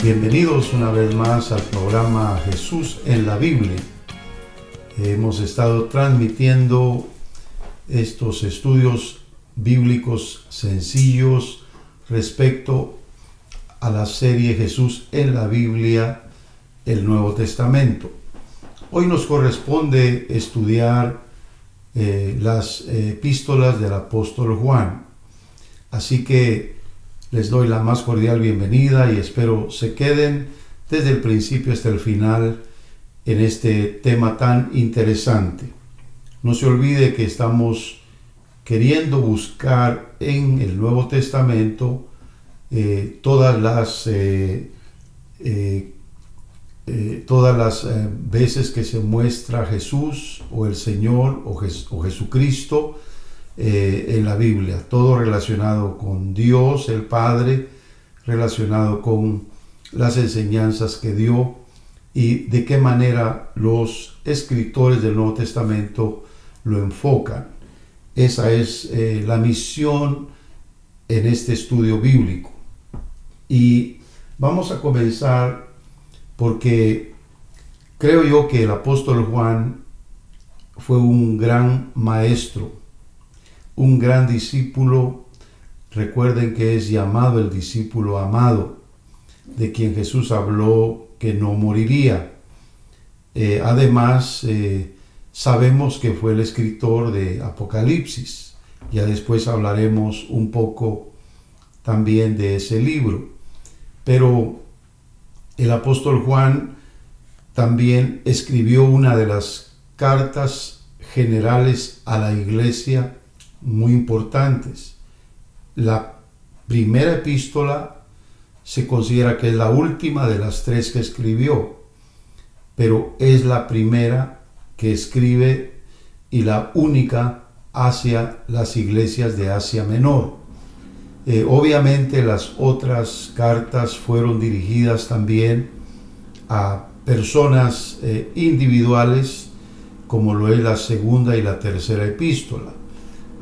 Bienvenidos una vez más al programa Jesús en la Biblia. Hemos estado transmitiendo estos estudios bíblicos sencillos respecto a la serie Jesús en la Biblia, el Nuevo Testamento. Hoy nos corresponde estudiar las epístolas del apóstol Juan. Así que les doy la más cordial bienvenida y espero se queden desde el principio hasta el final en este tema tan interesante. No se olvide que estamos queriendo buscar en el Nuevo Testamento todas las veces que se muestra Jesús o el Señor o Jesucristo en la Biblia, todo relacionado con Dios el Padre, relacionado con las enseñanzas que dio y de qué manera los escritores del Nuevo Testamento lo enfocan. Esa es la misión en este estudio bíblico. Y vamos a comenzar porque creo yo que el apóstol Juan fue un gran maestro, un gran discípulo. Recuerden que es llamado el discípulo amado, de quien Jesús habló que no moriría. Además, sabemos que fue el escritor de Apocalipsis. Ya después hablaremos un poco también de ese libro. Pero el apóstol Juan también escribió una de las cartas generales a la iglesia muy importantes. La primera epístola se considera que es la última de las tres que escribió, pero es la primera que escribe y la única hacia las iglesias de Asia Menor. Obviamente las otras cartas fueron dirigidas también a personas individuales, como lo es la segunda y la tercera epístola,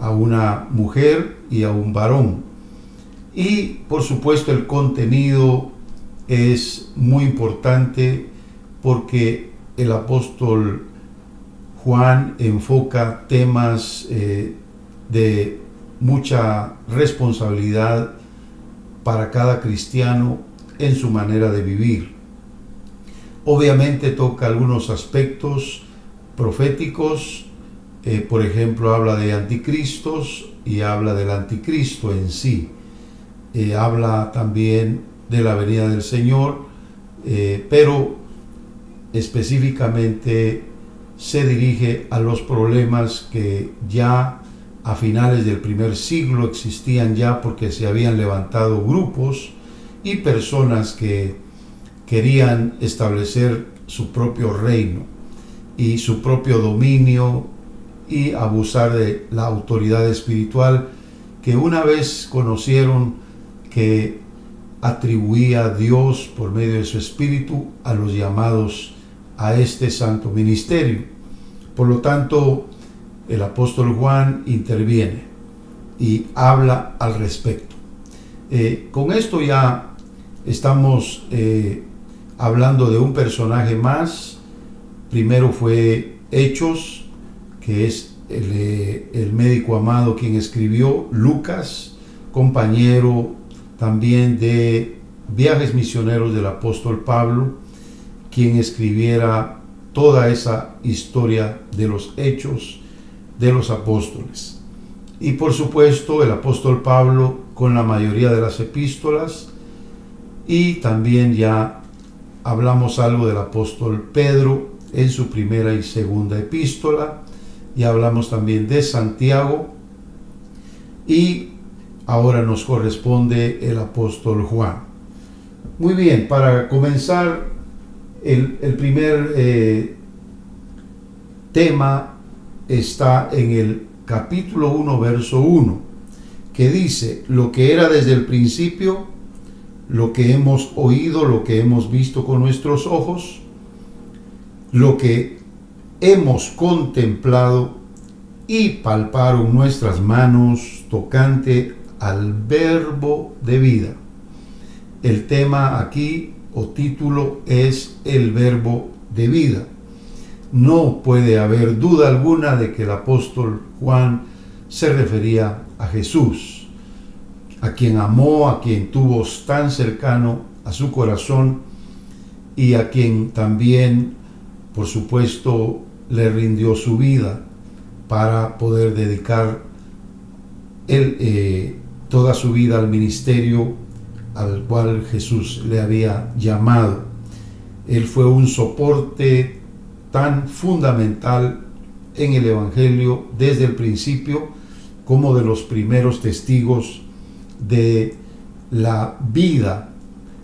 a una mujer y a un varón. Y por supuesto el contenido es muy importante porque el apóstol Juan enfoca temas de mucha responsabilidad para cada cristiano en su manera de vivir. Obviamente toca algunos aspectos proféticos. Por ejemplo, habla de anticristos y habla del anticristo en sí. Habla también de la venida del Señor, pero específicamente se dirige a los problemas que ya a finales del primer siglo existían ya, porque se habían levantado grupos y personas que querían establecer su propio reino y su propio dominio y abusar de la autoridad espiritual que una vez conocieron que atribuía a Dios por medio de su espíritu a los llamados a este santo ministerio. Por lo tanto, el apóstol Juan interviene y habla al respecto. Con esto ya estamos hablando de un personaje más. Primero fue Hechos, que es el médico amado quien escribió, Lucas, compañero también de viajes misioneros del apóstol Pablo, quien escribiera toda esa historia de los hechos de los apóstoles. Y por supuesto el apóstol Pablo con la mayoría de las epístolas, y también ya hablamos algo del apóstol Pedro en su primera y segunda epístola. Ya hablamos también de Santiago y ahora nos corresponde el apóstol Juan. Muy bien, para comenzar el primer tema está en el capítulo 1, verso 1, que dice: lo que era desde el principio, lo que hemos oído, lo que hemos visto con nuestros ojos, lo que hemos contemplado y palparon nuestras manos tocante al verbo de vida. El tema aquí o título es el Verbo de vida. No puede haber duda alguna de que el apóstol Juan se refería a Jesús, a quien amó, a quien tuvo tan cercano a su corazón y a quien también, por supuesto, le rindió su vida para poder dedicar toda su vida al ministerio al cual Jesús le había llamado. Él fue un soporte tan fundamental en el Evangelio desde el principio, como de los primeros testigos de la vida,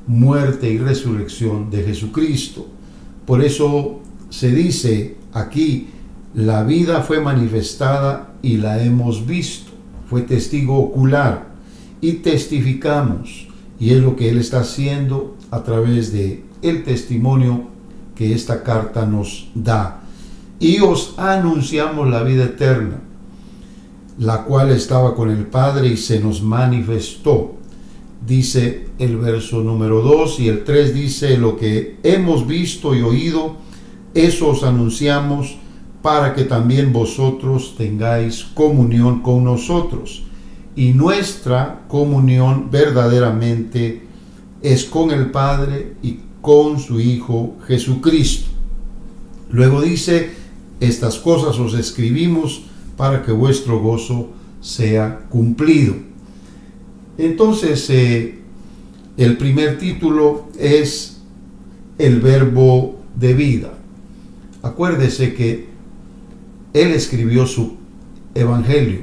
muerte y resurrección de Jesucristo. Por eso se dice aquí, la vida fue manifestada y la hemos visto, fue testigo ocular y testificamos, y es lo que Él está haciendo a través de el testimonio que esta carta nos da. Y os anunciamos la vida eterna, la cual estaba con el Padre y se nos manifestó. Dice el verso número 2, y el 3 dice: lo que hemos visto y oído, eso os anunciamos, para que también vosotros tengáis comunión con nosotros. Y nuestra comunión verdaderamente es con el Padre y con su Hijo Jesucristo. Luego dice: estas cosas os escribimos para que vuestro gozo sea cumplido. Entonces, el primer título es el Verbo de vida. Acuérdese que él escribió su evangelio.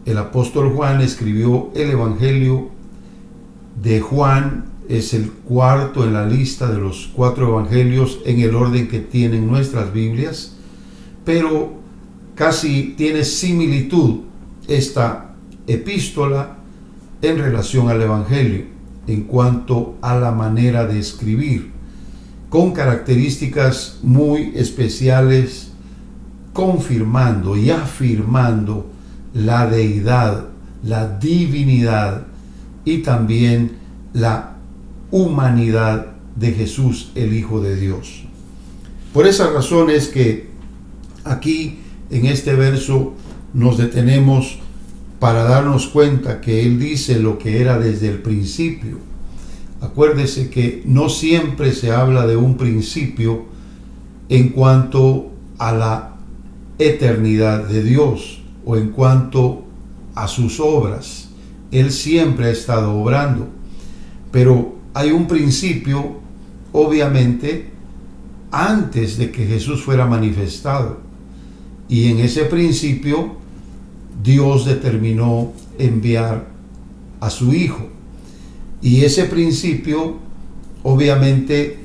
El apóstol Juan escribió el evangelio de Juan. Es el cuarto en la lista de los 4 evangelios en el orden que tienen nuestras Biblias, pero casi tiene similitud esta epístola en relación al evangelio en cuanto a la manera de escribir, con características muy especiales, confirmando y afirmando la deidad, la divinidad y también la humanidad de Jesús, el Hijo de Dios. Por esa razón es que aquí en este verso nos detenemos para darnos cuenta que Él dice lo que era desde el principio. Acuérdese que no siempre se habla de un principio en cuanto a la eternidad de Dios o en cuanto a sus obras. Él siempre ha estado obrando, pero hay un principio, obviamente, antes de que Jesús fuera manifestado, y en ese principio Dios determinó enviar a su Hijo, y ese principio obviamente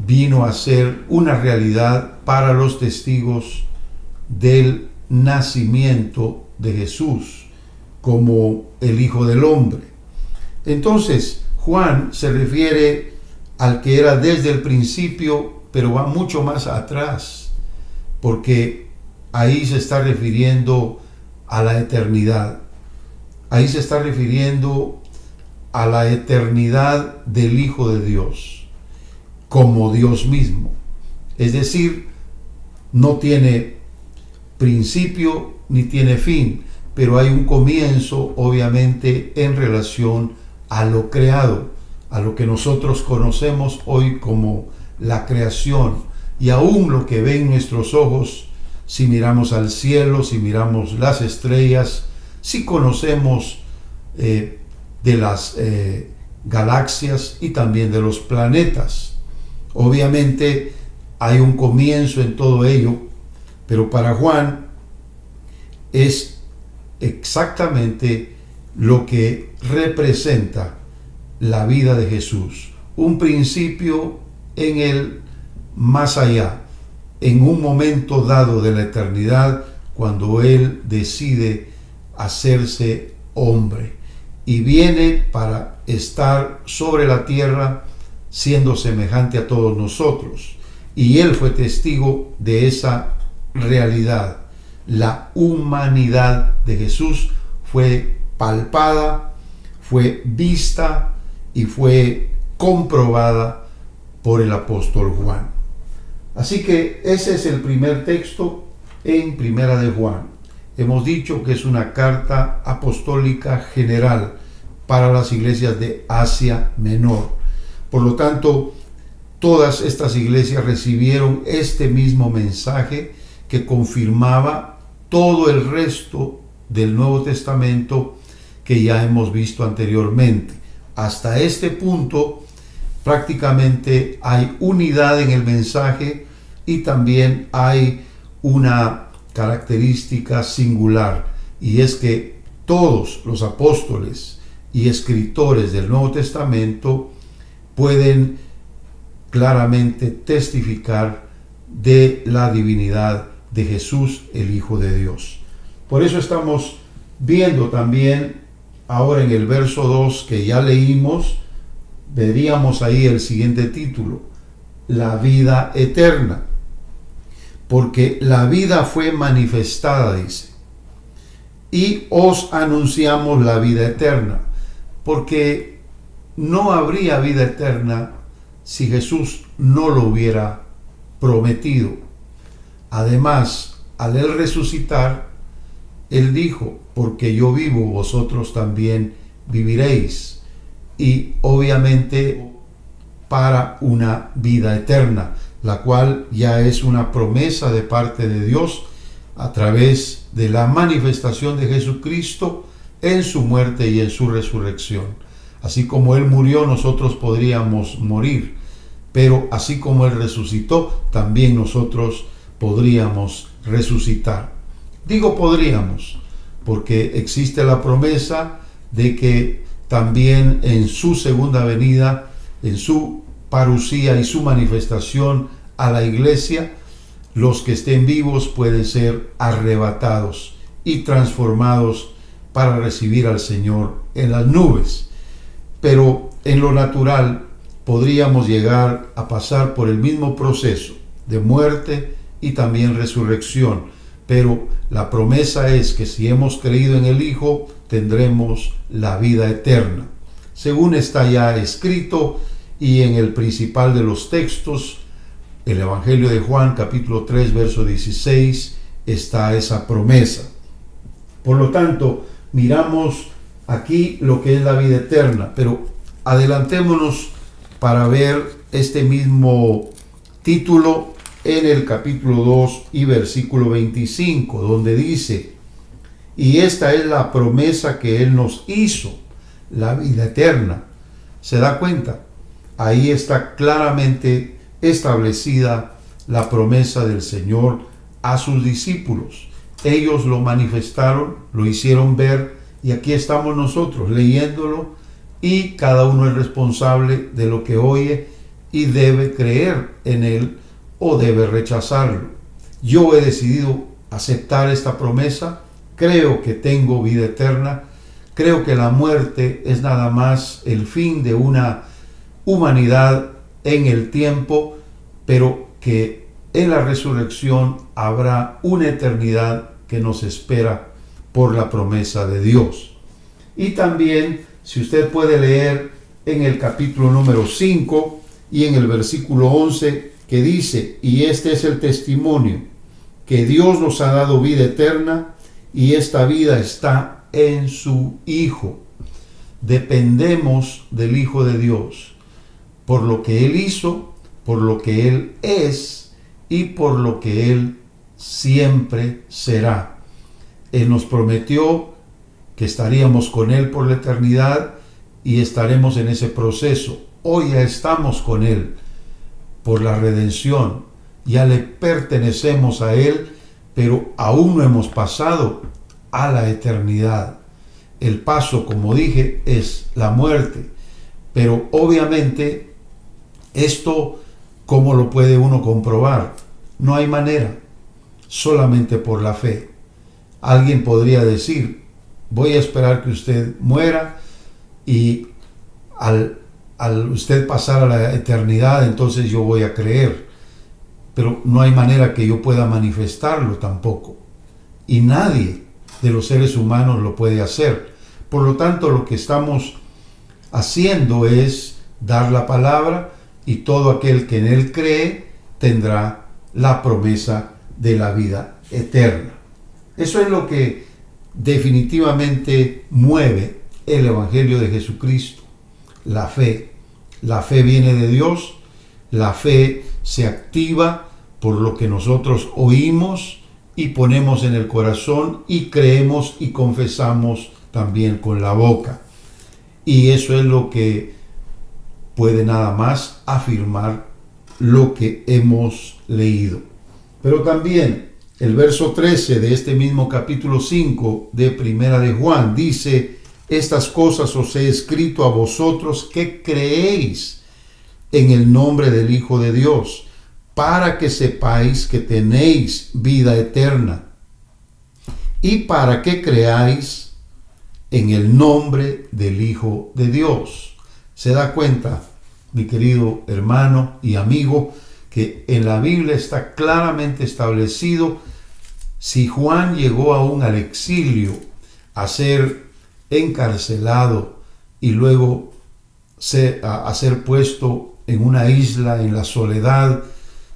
vino a ser una realidad para los testigos del nacimiento de Jesús como el Hijo del Hombre. Entonces Juan se refiere al que era desde el principio, pero va mucho más atrás, porque ahí se está refiriendo a la eternidad. Ahí se está refiriendo a la eternidad del Hijo de Dios, como Dios mismo. Es decir, no tiene principio ni tiene fin, pero hay un comienzo, obviamente, en relación a lo creado, a lo que nosotros conocemos hoy como la creación, y aún lo que ven nuestros ojos, si miramos al cielo, si miramos las estrellas, si conocemos de las galaxias y también de los planetas. Obviamente hay un comienzo en todo ello, pero para Juan es exactamente lo que representa la vida de Jesús, un principio en el más allá, en un momento dado de la eternidad, cuando Él decide hacerse hombre y viene para estar sobre la tierra siendo semejante a todos nosotros. Y Él fue testigo de esa realidad. La humanidad de Jesús fue palpada, fue vista y fue comprobada por el apóstol Juan. Así que ese es el primer texto en Primera de Juan. Hemos dicho que es una carta apostólica general para las iglesias de Asia Menor. Por lo tanto, todas estas iglesias recibieron este mismo mensaje que confirmaba todo el resto del Nuevo Testamento que ya hemos visto anteriormente. Hasta este punto, prácticamente hay unidad en el mensaje y también hay una característica singular, y es que todos los apóstoles y escritores del Nuevo Testamento pueden claramente testificar de la divinidad de Jesús, el Hijo de Dios. Por eso estamos viendo también ahora en el verso 2 que ya leímos, veríamos ahí el siguiente título: la vida eterna. Porque la vida fue manifestada, dice, y os anunciamos la vida eterna. Porque no habría vida eterna si Jesús no lo hubiera prometido. Además, al él resucitar, él dijo: porque yo vivo, vosotros también viviréis. Y obviamente para una vida eterna, la cual ya es una promesa de parte de Dios a través de la manifestación de Jesucristo en su muerte y en su resurrección. Así como Él murió, nosotros podríamos morir, pero así como Él resucitó, también nosotros podríamos resucitar. Digo podríamos, porque existe la promesa de que también en su segunda venida, en su parusía y su manifestación a la iglesia, los que estén vivos pueden ser arrebatados y transformados para recibir al Señor en las nubes. Pero en lo natural podríamos llegar a pasar por el mismo proceso de muerte y también resurrección, pero la promesa es que si hemos creído en el Hijo, tendremos la vida eterna, según está ya escrito. Y en el principal de los textos, el Evangelio de Juan, capítulo 3, verso 16, está esa promesa. Por lo tanto, miramos aquí lo que es la vida eterna, pero adelantémonos para ver este mismo título en el capítulo 2 y versículo 25, donde dice: y esta es la promesa que Él nos hizo, la vida eterna. ¿Se da cuenta? Ahí está claramente establecida la promesa del Señor a sus discípulos. Ellos lo manifestaron, lo hicieron ver, y aquí estamos nosotros leyéndolo, y cada uno es responsable de lo que oye y debe creer en él o debe rechazarlo. Yo he decidido aceptar esta promesa, creo que tengo vida eterna, creo que la muerte es nada más el fin de una humanidad en el tiempo, pero que en la resurrección habrá una eternidad que nos espera por la promesa de Dios. Y también, si usted puede leer en el capítulo número 5 y en el versículo 11, que dice: y este es el testimonio, que Dios nos ha dado vida eterna, y esta vida está en su Hijo. Dependemos del Hijo de Dios, por lo que Él hizo, por lo que Él es y por lo que Él siempre será. Él nos prometió que estaríamos con Él por la eternidad y estaremos en ese proceso. Hoy ya estamos con Él por la redención, ya le pertenecemos a Él, pero aún no hemos pasado a la eternidad. El paso, como dije, es la muerte, pero obviamente esto, ¿cómo lo puede uno comprobar? No hay manera, solamente por la fe. Alguien podría decir: voy a esperar que usted muera y al usted pasar a la eternidad, entonces yo voy a creer. Pero no hay manera que yo pueda manifestarlo tampoco. Y nadie de los seres humanos lo puede hacer. Por lo tanto, lo que estamos haciendo es dar la palabra y todo aquel que en él cree tendrá la promesa de la vida eterna. Eso es lo que definitivamente mueve el Evangelio de Jesucristo, la fe. La fe viene de Dios, la fe se activa por lo que nosotros oímos y ponemos en el corazón y creemos y confesamos también con la boca. Y eso es lo que puede nada más afirmar lo que hemos leído. Pero también el verso 13 de este mismo capítulo 5 de Primera de Juan dice: estas cosas os he escrito a vosotros que creéis en el nombre del Hijo de Dios, para que sepáis que tenéis vida eterna, y para que creáis en el nombre del Hijo de Dios. ¿Se da cuenta, mi querido hermano y amigo, que en la Biblia está claramente establecido? Si Juan llegó aún al exilio, a ser encarcelado y luego a ser puesto en una isla, en la soledad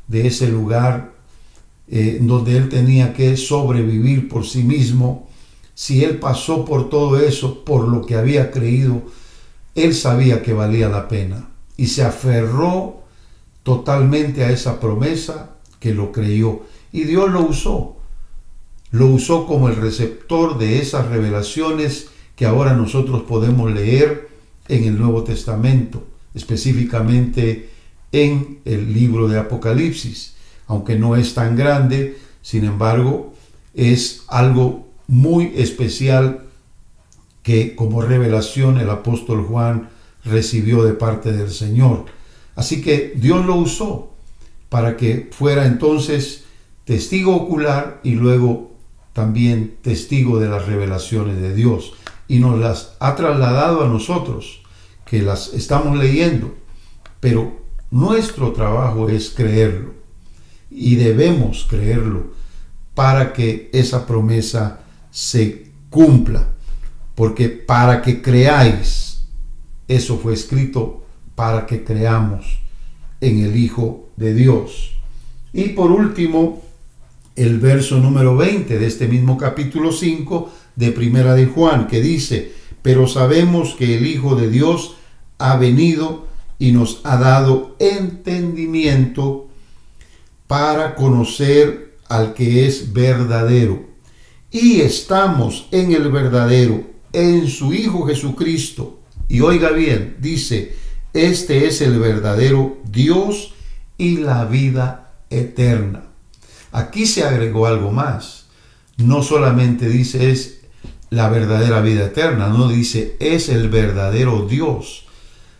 de ese lugar donde él tenía que sobrevivir por sí mismo, si él pasó por todo eso, por lo que había creído, él sabía que valía la pena y se aferró totalmente a esa promesa, que lo creyó, y Dios lo usó como el receptor de esas revelaciones que ahora nosotros podemos leer en el Nuevo Testamento, específicamente en el libro de Apocalipsis. Aunque no es tan grande, sin embargo, es algo muy especial que como revelación el apóstol Juan recibió de parte del Señor. Así que Dios lo usó para que fuera entonces testigo ocular y luego también testigo de las revelaciones de Dios. Y nos las ha trasladado a nosotros, que las estamos leyendo. Pero nuestro trabajo es creerlo. Y debemos creerlo para que esa promesa se cumpla. Porque para que creáis, eso fue escrito para que creamos en el Hijo de Dios. Y por último, el verso número 20 de este mismo capítulo 5 de Primera de Juan, que dice: pero sabemos que el Hijo de Dios ha venido y nos ha dado entendimiento para conocer al que es verdadero. Y estamos en el verdadero, en su Hijo Jesucristo. Y oiga bien, dice: este es el verdadero Dios y la vida eterna. Aquí se agregó algo más. No solamente dice es la verdadera vida eterna, no, dice es el verdadero Dios.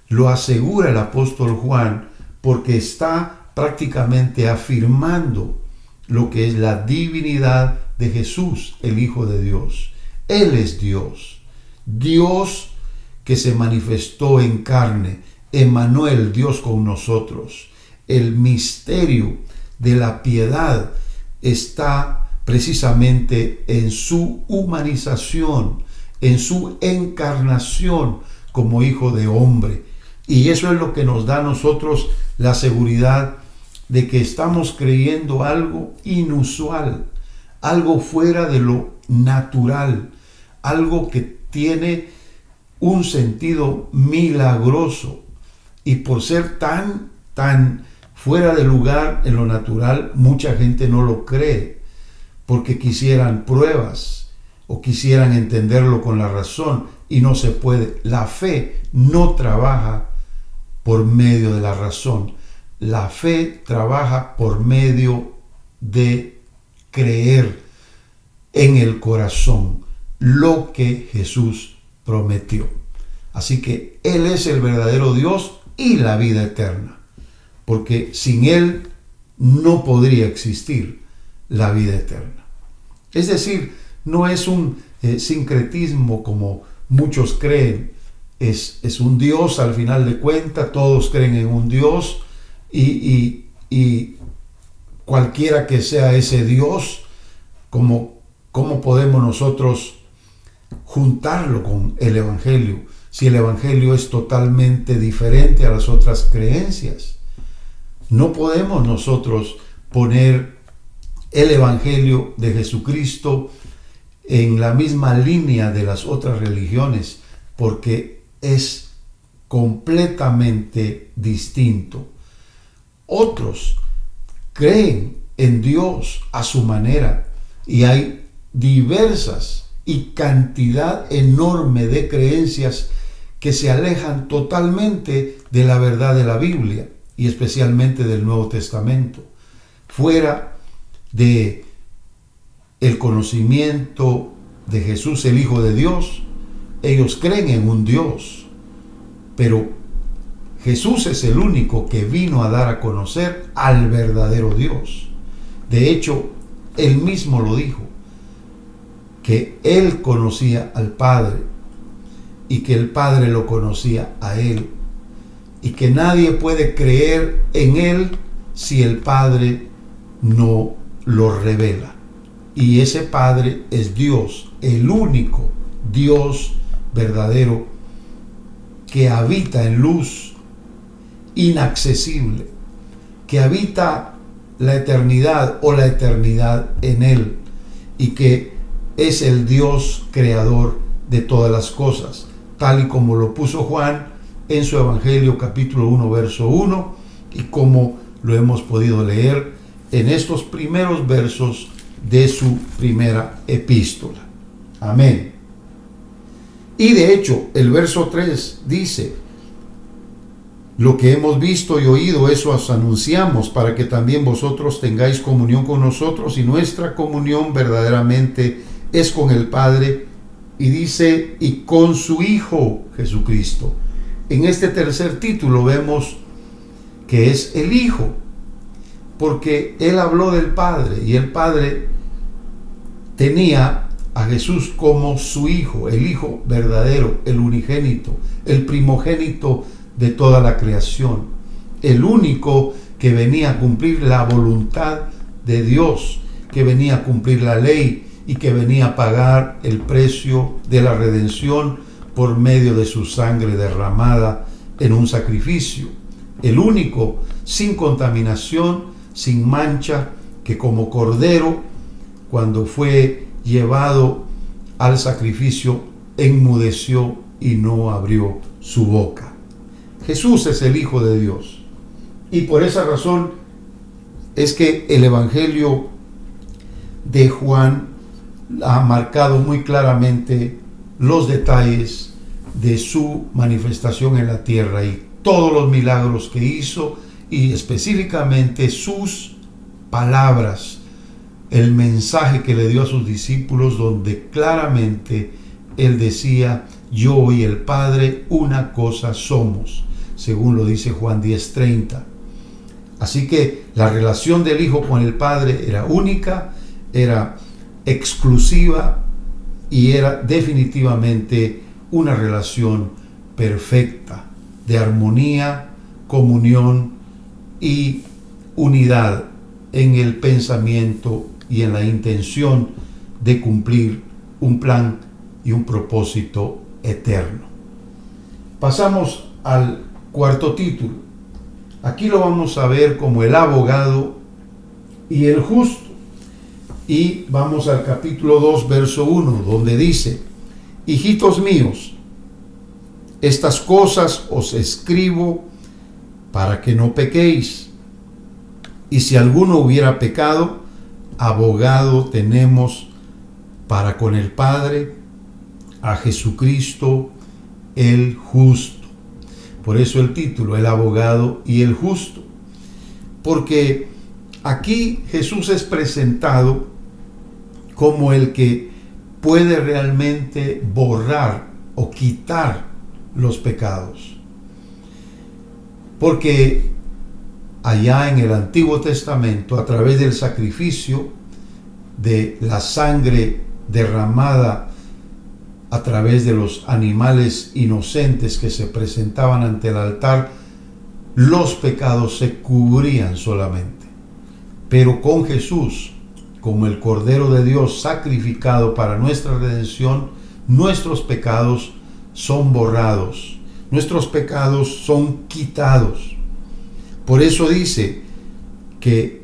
Lo asegura el apóstol Juan porque está prácticamente afirmando lo que es la divinidad de Jesús, el Hijo de Dios. Él es Dios, Dios que se manifestó en carne, Emmanuel, Dios con nosotros. El misterio de la piedad está precisamente en su humanización, en su encarnación como Hijo de hombre. Y eso es lo que nos da a nosotros la seguridad de que estamos creyendo algo inusual, algo fuera de lo natural, algo que tiene un sentido milagroso. Y por ser tan fuera de lugar en lo natural, mucha gente no lo cree, porque quisieran pruebas o quisieran entenderlo con la razón, y no se puede. La fe no trabaja por medio de la razón. La fe trabaja por medio de creer en el corazón lo que Jesús prometió. Así que Él es el verdadero Dios y la vida eterna, porque sin Él no podría existir la vida eterna. Es decir, no es un sincretismo como muchos creen. Es un Dios al final de cuentas, todos creen en un Dios y cualquiera que sea ese Dios, ¿cómo podemos nosotros juntarlo con el Evangelio? Si el Evangelio es totalmente diferente a las otras creencias. No podemos nosotros poner el Evangelio de Jesucristo en la misma línea de las otras religiones, porque es completamente distinto. Otros creen en Dios a su manera, y hay diversas y cantidad enorme de creencias que se alejan totalmente de la verdad de la Biblia y especialmente del Nuevo Testamento, fuera de el conocimiento de Jesús, el Hijo de Dios. Ellos creen en un Dios, pero Jesús es el único que vino a dar a conocer al verdadero Dios. De hecho, él mismo lo dijo, que él conocía al Padre y que el Padre lo conocía a él, y que nadie puede creer en él si el Padre no lo revela. Y ese Padre es Dios, el único Dios verdadero que habita en luz inaccesible, que habita la eternidad o la eternidad en él, y que es el Dios creador de todas las cosas, tal y como lo puso Juan en su Evangelio capítulo 1 verso 1, y como lo hemos podido leer en estos primeros versos de su primera epístola. Amén. Y de hecho, el verso 3 dice: lo que hemos visto y oído, eso os anunciamos, para que también vosotros tengáis comunión con nosotros, y nuestra comunión verdaderamente es con el Padre, y dice, y con su Hijo Jesucristo. En este tercer título vemos que es el Hijo, porque él habló del Padre, y el Padre tenía a Jesús como su Hijo, el Hijo verdadero, el unigénito, el primogénito de toda la creación, el único que venía a cumplir la voluntad de Dios, que venía a cumplir la ley y que venía a pagar el precio de la redención por medio de su sangre derramada en un sacrificio, el único sin contaminación, sin mancha, que como cordero, cuando fue llevado al sacrificio, enmudeció y no abrió su boca. Jesús es el Hijo de Dios, y por esa razón es que el Evangelio de Juan ha marcado muy claramente los detalles de su manifestación en la tierra y todos los milagros que hizo, y específicamente sus palabras, el mensaje que le dio a sus discípulos, donde claramente él decía: yo y el Padre una cosa somos, según lo dice Juan 10:30. Así que la relación del Hijo con el Padre era única, era exclusiva, y era definitivamente una relación perfecta de armonía, comunión y unidad en el pensamiento y en la intención de cumplir un plan y un propósito eterno. Pasamos al cuarto título. Aquí lo vamos a ver como el abogado y el justo. Y vamos al capítulo 2, verso 1, donde dice: hijitos míos, estas cosas os escribo para que no pequéis. Y si alguno hubiera pecado, abogado tenemos para con el Padre, a Jesucristo el justo. Por eso el título, el abogado y el justo. Porque aquí Jesús es presentado como el que puede realmente borrar o quitar los pecados. Porque allá en el Antiguo Testamento, a través del sacrificio de la sangre derramada a través de los animales inocentes que se presentaban ante el altar, los pecados se cubrían solamente. Pero con Jesús, como el Cordero de Dios sacrificado para nuestra redención, nuestros pecados son borrados, nuestros pecados son quitados. Por eso dice: que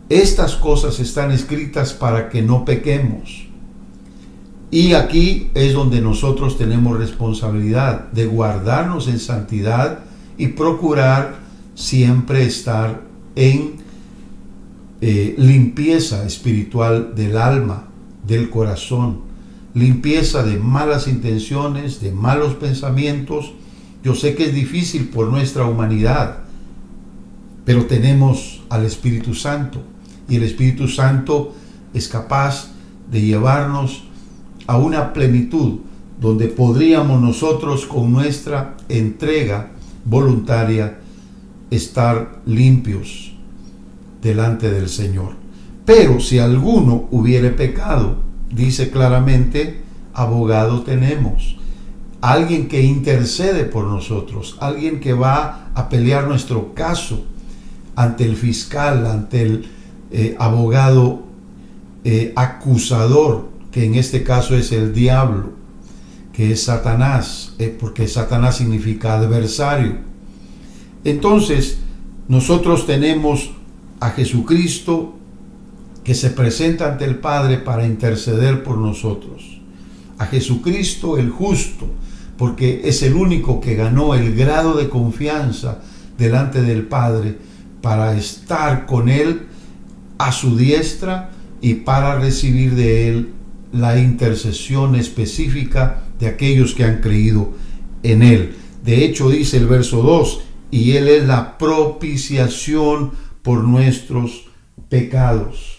estas cosas están escritas para que no pequemos. Y aquí es donde nosotros tenemos responsabilidad de guardarnos en santidad y procurar siempre estar en limpieza espiritual del alma, del corazón, limpieza de malas intenciones, de malos pensamientos. Yo sé que es difícil por nuestra humanidad, pero tenemos al Espíritu Santo, y el Espíritu Santo es capaz de llevarnos a una plenitud donde podríamos nosotros con nuestra entrega voluntaria estar limpios delante del Señor. Pero si alguno hubiere pecado, dice claramente, abogado tenemos, alguien que intercede por nosotros, alguien que va a pelear nuestro caso ante el fiscal, ante el abogado acusador, que en este caso es el diablo, que es Satanás, porque Satanás significa adversario. Entonces, nosotros tenemos a Jesucristo que se presenta ante el Padre para interceder por nosotros. A Jesucristo el justo, porque es el único que ganó el grado de confianza delante del Padre para estar con Él a su diestra y para recibir de Él la intercesión específica de aquellos que han creído en Él. De hecho, dice el verso 2, y Él es la propiciación por nuestros pecados,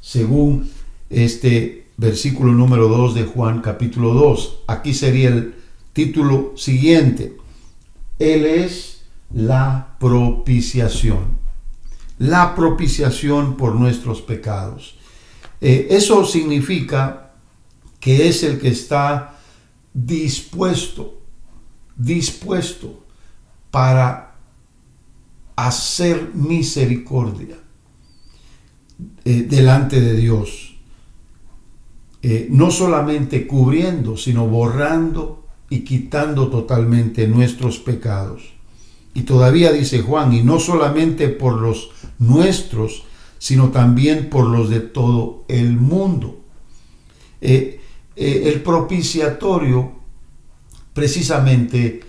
según este versículo número 2 de Juan capítulo 2. Aquí sería el título siguiente: Él es la propiciación por nuestros pecados. Eso significa que es el que está dispuesto para hacer misericordia delante de Dios, no solamente cubriendo, sino borrando y quitando totalmente nuestros pecados. Y todavía dice Juan, y no solamente por los nuestros, sino también por los de todo el mundo. El propiciatorio, precisamente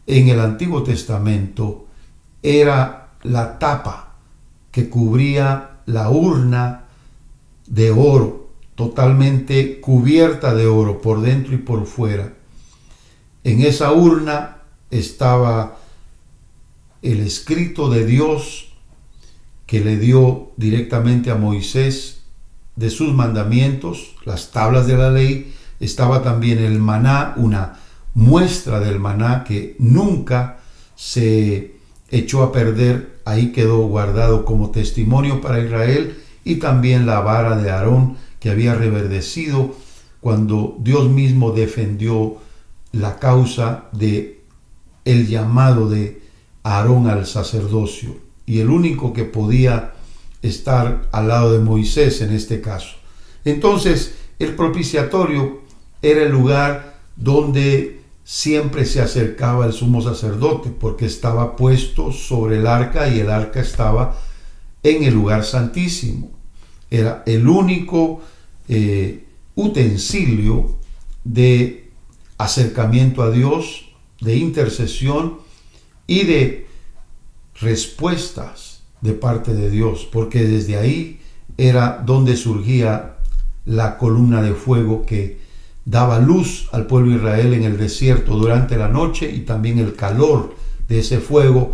en el Antiguo Testamento, era la tapa que cubría la urna de oro, totalmente cubierta de oro por dentro y por fuera. En esa urna estaba el escrito de Dios que le dio directamente a Moisés de sus mandamientos, las tablas de la ley. Estaba también el maná, una muestra del maná que nunca se echó a perder. Ahí quedó guardado como testimonio para Israel, y también la vara de Aarón que había reverdecido cuando Dios mismo defendió la causa de el llamado de Aarón al sacerdocio, y el único que podía estar al lado de Moisés en este caso. Entonces, el propiciatorio era el lugar donde siempre se acercaba el sumo sacerdote, porque estaba puesto sobre el arca, y el arca estaba en el lugar santísimo. Era el único utensilio de acercamiento a Dios, de intercesión y de respuestas de parte de Dios, porque desde ahí era donde surgía la columna de fuego que daba luz al pueblo de Israel en el desierto durante la noche, y también el calor de ese fuego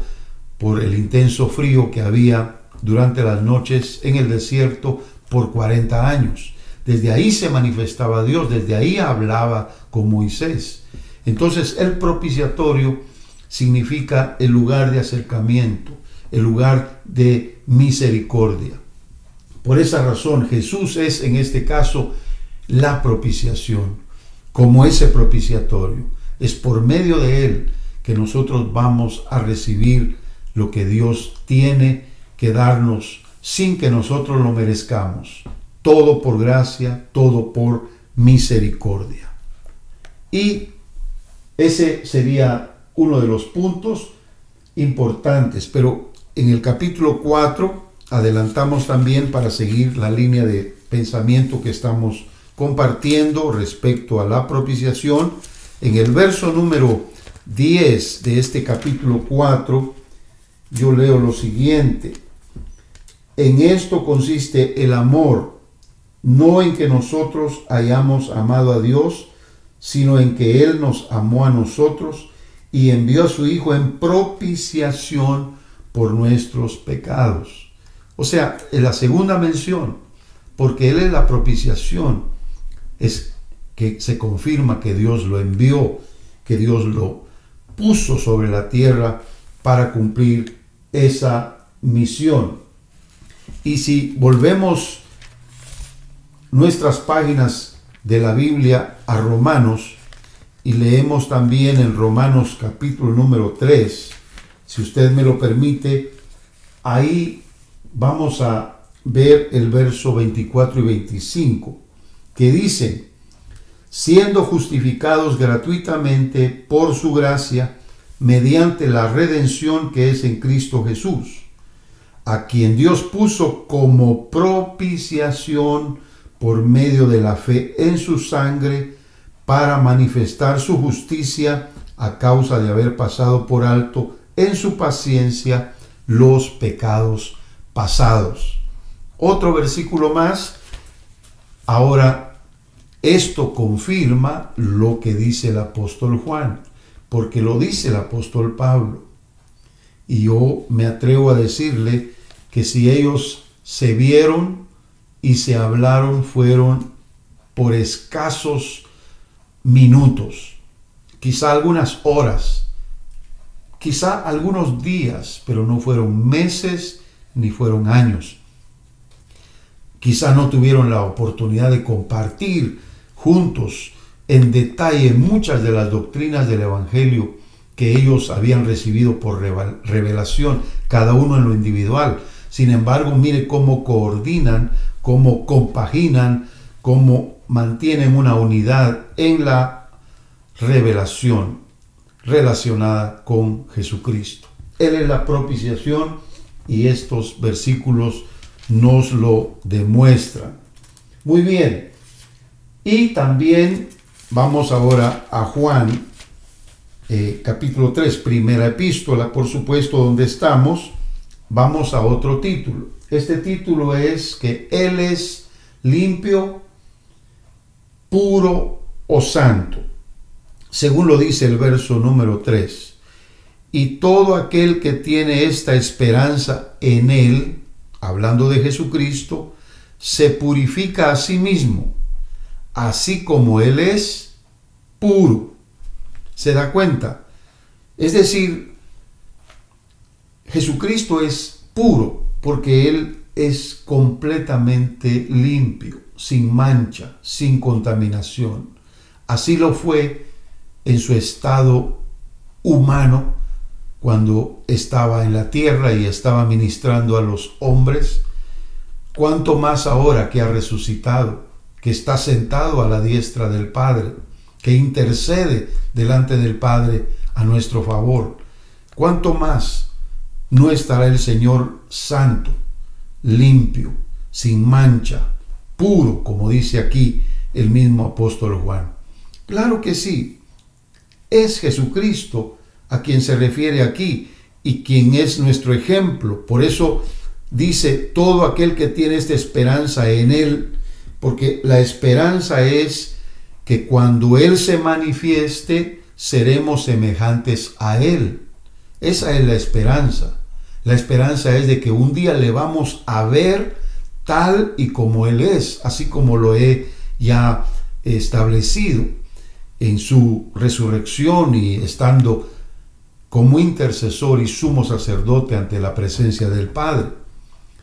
por el intenso frío que había durante las noches en el desierto por 40 años. Desde ahí se manifestaba Dios, desde ahí hablaba con Moisés. Entonces, el propiciatorio significa el lugar de acercamiento, el lugar de misericordia. Por esa razón, Jesús es en este caso la propiciación, como ese propiciatorio. Es por medio de Él que nosotros vamos a recibir lo que Dios tiene que darnos sin que nosotros lo merezcamos. Todo por gracia, todo por misericordia. Y ese sería uno de los puntos importantes. Pero en el capítulo 4 adelantamos también para seguir la línea de pensamiento que estamos compartiendo respecto a la propiciación. En el verso número 10 de este capítulo 4, yo leo lo siguiente: en esto consiste el amor, no en que nosotros hayamos amado a Dios, sino en que Él nos amó a nosotros y envió a su Hijo en propiciación por nuestros pecados. O sea, en la segunda mención, porque Él es la propiciación, es que se confirma que Dios lo envió, que Dios lo puso sobre la tierra para cumplir esa misión. Y si volvemos nuestras páginas de la Biblia a Romanos y leemos también en Romanos capítulo número 3, si usted me lo permite, ahí vamos a ver el verso 24 y 25, que dice: siendo justificados gratuitamente por su gracia, mediante la redención que es en Cristo Jesús, a quien Dios puso como propiciación por medio de la fe en su sangre, para manifestar su justicia a causa de haber pasado por alto en su paciencia los pecados pasados. Otro versículo más. Ahora, esto confirma lo que dice el apóstol Juan, porque lo dice el apóstol Pablo. Y yo me atrevo a decirle que si ellos se vieron y se hablaron, fueron por escasos minutos, quizá algunas horas, quizá algunos días, pero no fueron meses ni fueron años. Quizá no tuvieron la oportunidad de compartir juntos en detalle muchas de las doctrinas del Evangelio que ellos habían recibido por revelación, cada uno en lo individual. Sin embargo, mire cómo coordinan, cómo compaginan, cómo mantienen una unidad en la revelación relacionada con Jesucristo. Él es la propiciación y estos versículos nos lo demuestran. Muy bien. Y también vamos ahora a Juan, capítulo 3, primera epístola, por supuesto, donde estamos. Vamos a otro título. Este título es que Él es limpio, puro o santo, según lo dice el verso número 3. Y todo aquel que tiene esta esperanza en Él, hablando de Jesucristo, se purifica a sí mismo, así como Él es puro. ¿Se da cuenta? Es decir, Jesucristo es puro porque Él es completamente limpio, sin mancha, sin contaminación. Así lo fue en su estado humano cuando estaba en la tierra y estaba ministrando a los hombres. Cuánto más ahora que ha resucitado, que está sentado a la diestra del Padre, que intercede delante del Padre a nuestro favor. Cuánto más no estará el Señor santo, limpio, sin mancha, puro, como dice aquí el mismo apóstol Juan. Claro que sí, es Jesucristo a quien se refiere aquí y quien es nuestro ejemplo. Por eso dice todo aquel que tiene esta esperanza en Él, porque la esperanza es que cuando Él se manifieste, seremos semejantes a Él. Esa es la esperanza. La esperanza es de que un día le vamos a ver tal y como Él es, así como lo he ya establecido en su resurrección y estando como intercesor y sumo sacerdote ante la presencia del Padre.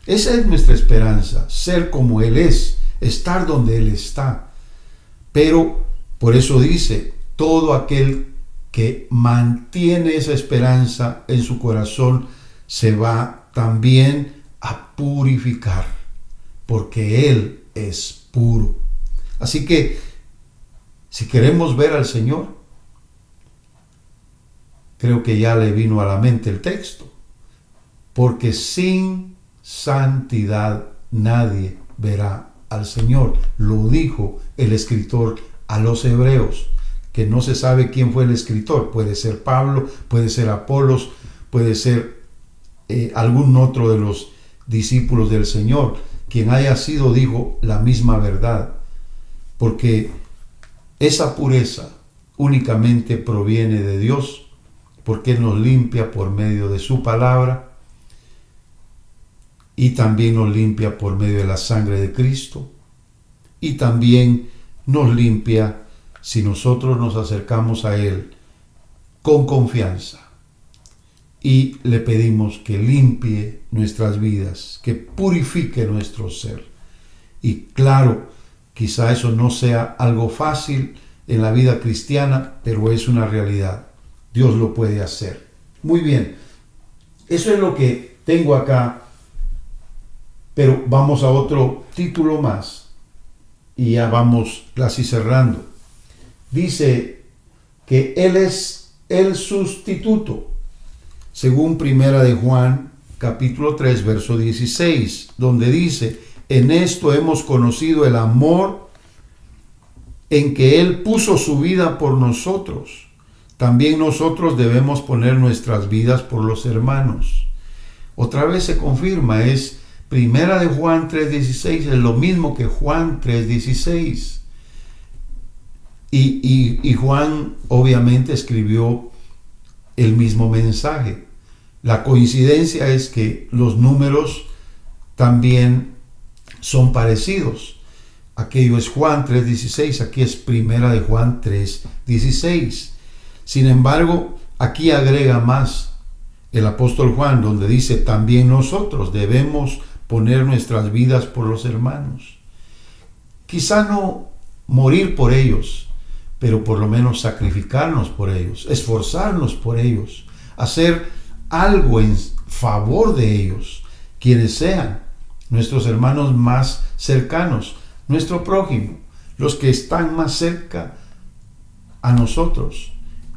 Esa es nuestra esperanza, ser como Él es, estar donde Él está. Pero por eso dice, todo aquel que mantiene esa esperanza en su corazón se va también a purificar, porque Él es puro. Así que, si queremos ver al Señor, creo que ya le vino a la mente el texto, porque sin santidad nadie verá al Señor. Lo dijo el escritor a los hebreos, que no se sabe quién fue el escritor. Puede ser Pablo, puede ser Apolos, puede ser algún otro de los discípulos del Señor. Quien haya sido, dijo la misma verdad, porque esa pureza únicamente proviene de Dios, porque Él nos limpia por medio de su palabra y también nos limpia por medio de la sangre de Cristo, y también nos limpia si nosotros nos acercamos a Él con confianza y le pedimos que limpie nuestras vidas, que purifique nuestro ser. Y claro, quizá eso no sea algo fácil en la vida cristiana, pero es una realidad. Dios lo puede hacer. Muy bien, eso es lo que tengo acá, pero vamos a otro título más y ya vamos casi cerrando. Dice que Él es el sustituto, según Primera de Juan, capítulo 3, verso 16, donde dice: en esto hemos conocido el amor en que Él puso su vida por nosotros. También nosotros debemos poner nuestras vidas por los hermanos. Otra vez se confirma, es Primera de Juan 3:16, es lo mismo que Juan 3:16. Y Juan obviamente escribió el mismo mensaje. La coincidencia es que los números también son parecidos. Aquello es Juan 3:16, aquí es Primera de Juan 3:16. Sin embargo, aquí agrega más el apóstol Juan, donde dice: también nosotros debemos poner nuestras vidas por los hermanos. Quizá no morir por ellos, pero por lo menos sacrificarnos por ellos, esforzarnos por ellos, hacer algo en favor de ellos, quienes sean nuestros hermanos más cercanos, nuestro prójimo, los que están más cerca a nosotros.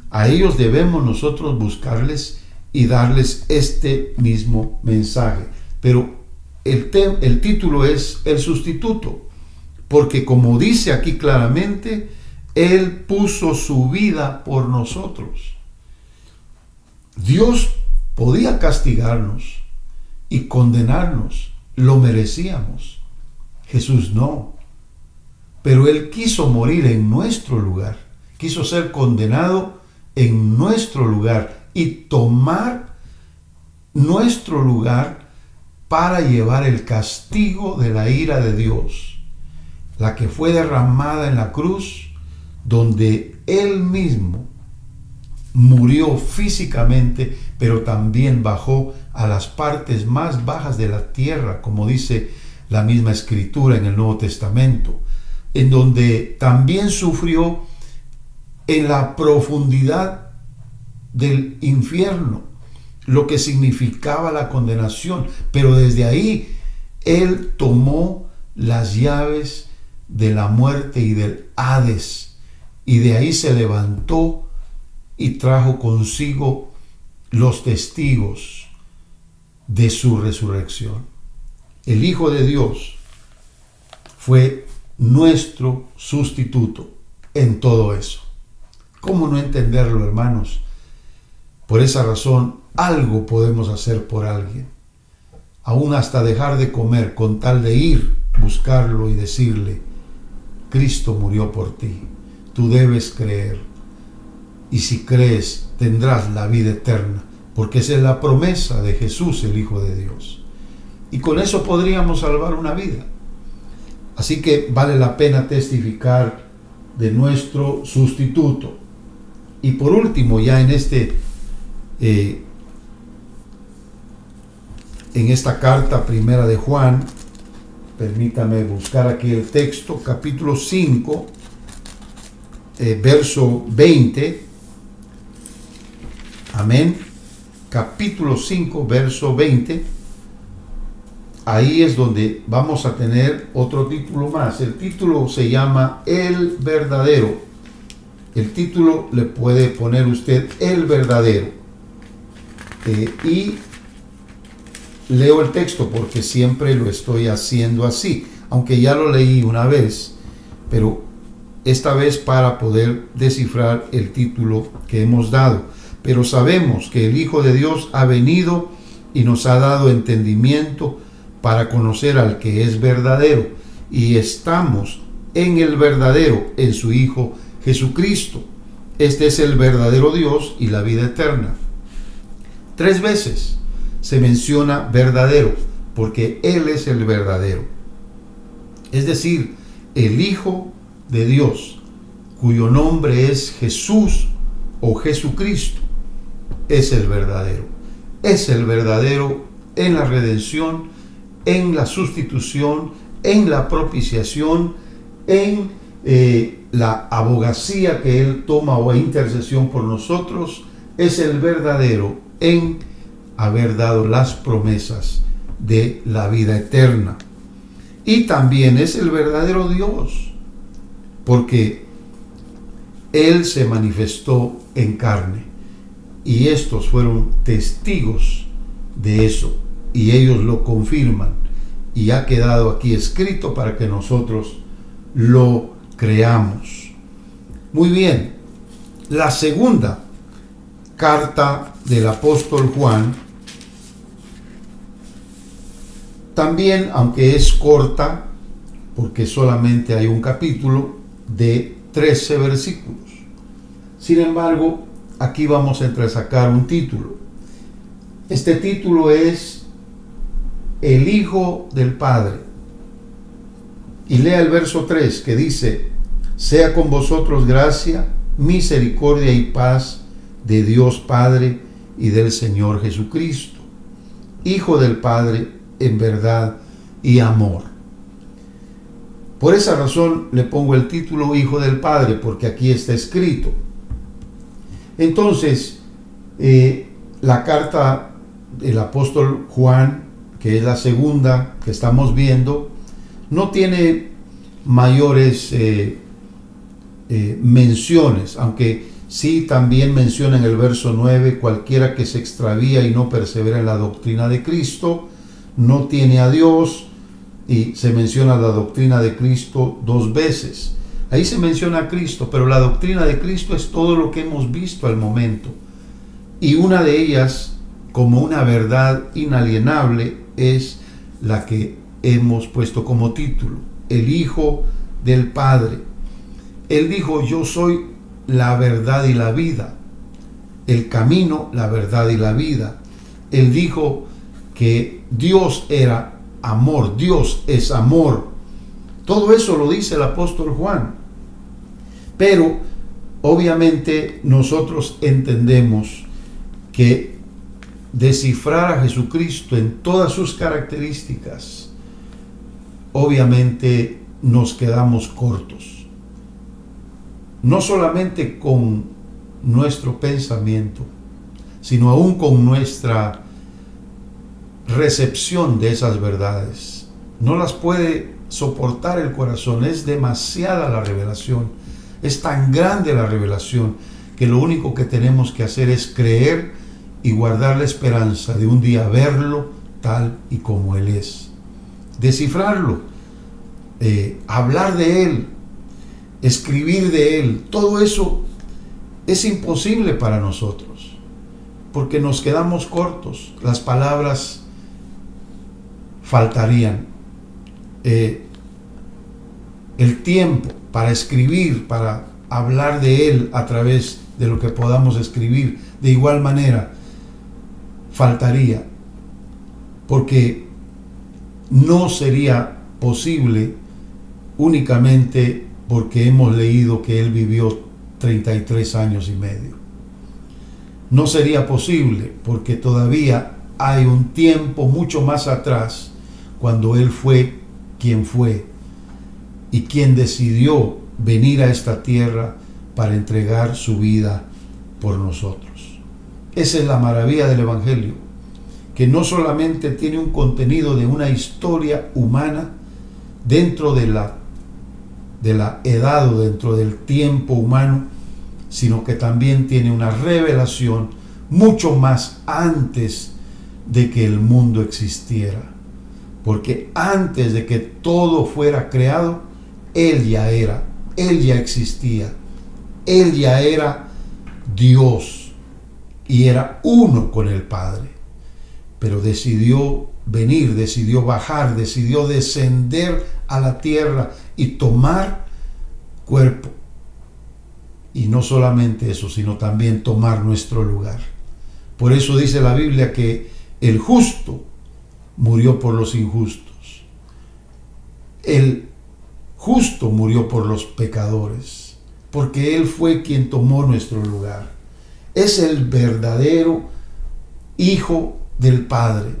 A ellos debemos nosotros buscarles y darles este mismo mensaje. Pero el título es el sustituto, porque como dice aquí claramente, Él puso su vida por nosotros. Dios podía castigarnos y condenarnos, lo merecíamos. Jesús no, pero Él quiso morir en nuestro lugar, quiso ser condenado en nuestro lugar y tomar nuestro lugar para llevar el castigo de la ira de Dios, la que fue derramada en la cruz, donde Él mismo murió físicamente, pero también bajó a las partes más bajas de la tierra, como dice la misma Escritura en el Nuevo Testamento, en donde también sufrió en la profundidad del infierno, lo que significaba la condenación, pero desde ahí Él tomó las llaves de la muerte y del Hades, y de ahí se levantó y trajo consigo los testigos de su resurrección. El Hijo de Dios fue nuestro sustituto en todo eso. ¿Cómo no entenderlo, hermanos? Por esa razón, algo podemos hacer por alguien, aún hasta dejar de comer con tal de ir, buscarlo y decirle: Cristo murió por ti, tú debes creer, y si crees tendrás la vida eterna, porque esa es la promesa de Jesús, el Hijo de Dios. Y con eso podríamos salvar una vida. Así que vale la pena testificar de nuestro sustituto. Y por último, ya en esta carta primera de Juan, permítame buscar aquí el texto, capítulo 5, verso 20. Amén. Capítulo 5, verso 20. Ahí es donde vamos a tener otro título más. El título se llama El Verdadero. El título le puede poner usted El Verdadero. Y leo el texto porque siempre lo estoy haciendo así, aunque ya lo leí una vez, pero esta vez para poder descifrar el título que hemos dado. Pero sabemos que el Hijo de Dios ha venido y nos ha dado entendimiento para conocer al que es verdadero, y estamos en el verdadero, en su Hijo Jesucristo. Este es el verdadero Dios y la vida eterna. 3 veces se menciona verdadero, porque Él es el verdadero. Es decir, el Hijo de Dios, cuyo nombre es Jesús o Jesucristo, es el verdadero. Es el verdadero en la redención, en la sustitución, en la propiciación, en la abogacía que Él toma o intercesión por nosotros. Es el verdadero en haber dado las promesas de la vida eterna. Y también es el verdadero Dios, porque Él se manifestó en carne, y estos fueron testigos de eso, y ellos lo confirman, y ha quedado aquí escrito para que nosotros lo creamos. Muy bien, la segunda carta del apóstol Juan, también, aunque es corta, porque solamente hay un capítulo de 13 versículos. Sin embargo, aquí vamos a entresacar un título. Este título es El Hijo del Padre. Y lea el verso 3, que dice: sea con vosotros gracia, misericordia y paz de Dios Padre y del Señor Jesucristo, Hijo del Padre en verdad y amor. Por esa razón le pongo el título Hijo del Padre, porque aquí está escrito. Entonces, la carta del apóstol Juan, que es la segunda que estamos viendo, no tiene mayores menciones, aunque sí también menciona en el verso 9: cualquiera que se extravía y no persevera en la doctrina de Cristo no tiene a Dios. Y se menciona la doctrina de Cristo 2 veces. Ahí se menciona a Cristo, pero la doctrina de Cristo es todo lo que hemos visto al momento. Y una de ellas, como una verdad inalienable, es la que hemos puesto como título: el Hijo del Padre. Él dijo: yo soy la verdad y la vida, el camino, la verdad y la vida. Él dijo que Dios era amor, Dios es amor. Todo eso lo dice el apóstol Juan. Pero obviamente nosotros entendemos que descifrar a Jesucristo en todas sus características, obviamente nos quedamos cortos. No solamente con nuestro pensamiento, sino aún con nuestra recepción de esas verdades. No las puede soportar el corazón. Es demasiada la revelación, es tan grande la revelación, que lo único que tenemos que hacer es creer y guardar la esperanza de un día verlo tal y como Él es, descifrarlo, hablar de Él, escribir de Él. Todo eso es imposible para nosotros, porque nos quedamos cortos. Las palabras faltarían, el tiempo para escribir, para hablar de Él a través de lo que podamos escribir, de igual manera faltaría, porque no sería posible únicamente porque hemos leído que Él vivió 33 años y medio. No sería posible porque todavía hay un tiempo mucho más atrás, cuando Él fue quien fue y quien decidió venir a esta tierra para entregar su vida por nosotros. Esa es la maravilla del Evangelio, que no solamente tiene un contenido de una historia humana dentro de la edad o dentro del tiempo humano, sino que también tiene una revelación mucho más antes de que el mundo existiera. Porque antes de que todo fuera creado, Él ya era, Él ya existía, Él ya era Dios y era uno con el Padre. Pero decidió venir, decidió bajar, decidió descender a la tierra y tomar cuerpo. Y no solamente eso, sino también tomar nuestro lugar. Por eso dice la Biblia que el justo murió por los injustos. El justo murió por los pecadores, porque Él fue quien tomó nuestro lugar. Es el verdadero Hijo del Padre,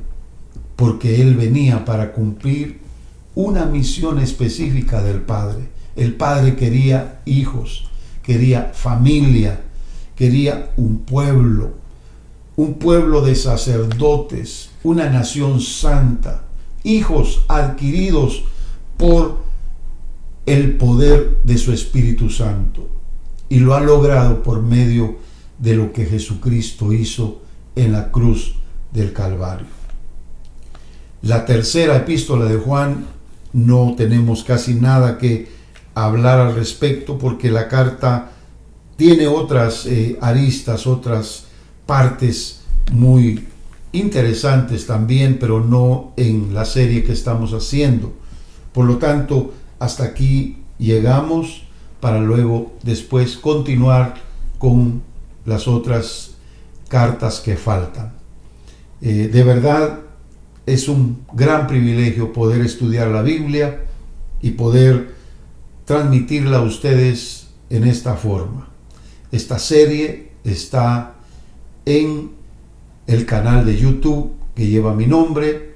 porque Él venía para cumplir una misión específica del Padre. El Padre quería hijos, quería familia, quería un pueblo de sacerdotes, una nación santa, hijos adquiridos por el poder de su Espíritu Santo. Y lo ha logrado por medio de lo que Jesucristo hizo en la cruz del Calvario. La tercera epístola de Juan, no tenemos casi nada que hablar al respecto, porque la carta tiene otras aristas, otras partes muy interesantes también, pero no en la serie que estamos haciendo. Por lo tanto, hasta aquí llegamos para luego después continuar con las otras cartas que faltan. De verdad es un gran privilegio poder estudiar la Biblia y poder transmitirla a ustedes en esta forma. Esta serie está en el canal de YouTube que lleva mi nombre.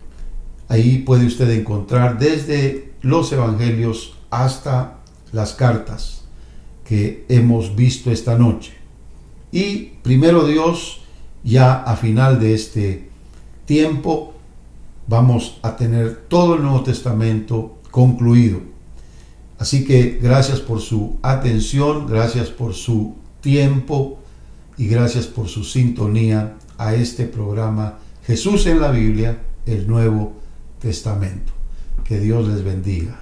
Ahí puede usted encontrar desde los evangelios hasta las cartas que hemos visto esta noche. Y primero Dios, ya a final de este tiempo vamos a tener todo el Nuevo Testamento concluido. Así que gracias por su atención, gracias por su tiempo y gracias por su sintonía a este programa Jesús en la Biblia, el Nuevo Testamento. Que Dios les bendiga.